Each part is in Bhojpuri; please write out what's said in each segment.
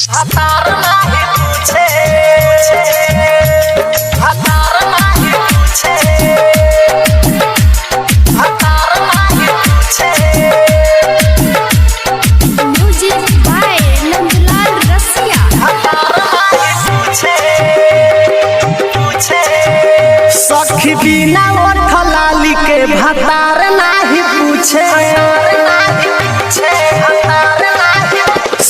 हतार नाही पूछे, हतार नाही पूछे, हतार नाही पूछे। म्यूजिक बाय नंदलाल रसिया। हतार नाही पूछे, पूछे। सखी बिना ओठ लाली के भतार नाही पूछे,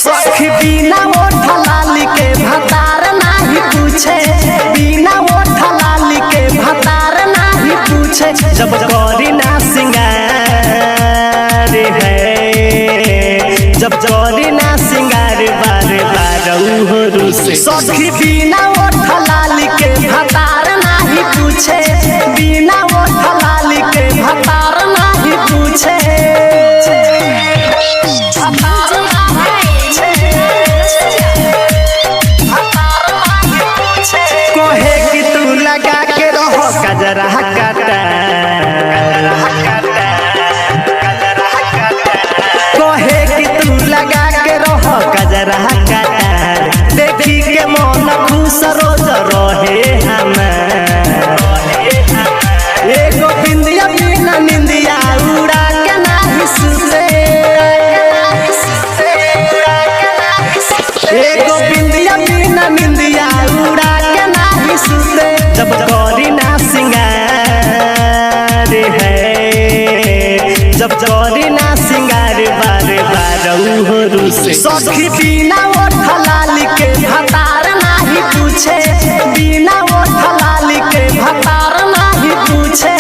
सखी बिना ओठ लाली के भतार नाही पूछे, बिना ओठ लाली के भतार नाही पूछे। जब करी ना सिंगार है, जब करी ना सिंगार बार बार उहरू से। सखी बिना ओठ लाली के भतार नाही पूछे, बिना ओठ लाली के भतार नाही पूछे। कोहे कि तू लगा के रहो गजरा काटा, कोहे कि तू लगा के रहो गजरा काटा। देखी के मन खुश रोज रहे एगो बिंदिया बिना निंदिया उड़ा के नाही सुते, एगो बिंदिया बिना निंदिया उड़ा के नाही सुते। जब करी ना सिंगार है, जब करी ना सिंगार बार बार उहरू से। सखी बिना ओठ लाली के भतार नाही पूछे, बिना ओठ लाली के भतार नाही पूछे।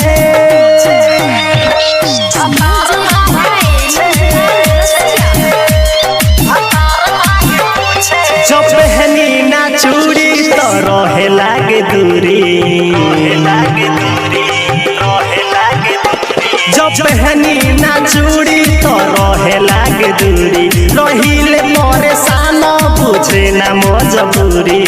जो पहनी ना चूड़ी तो रहे लागे दूरी, जो पहनी ना चूड़ी तो रहे लागे दूरी। रहिले परेशान बुझे ना मजबूरी,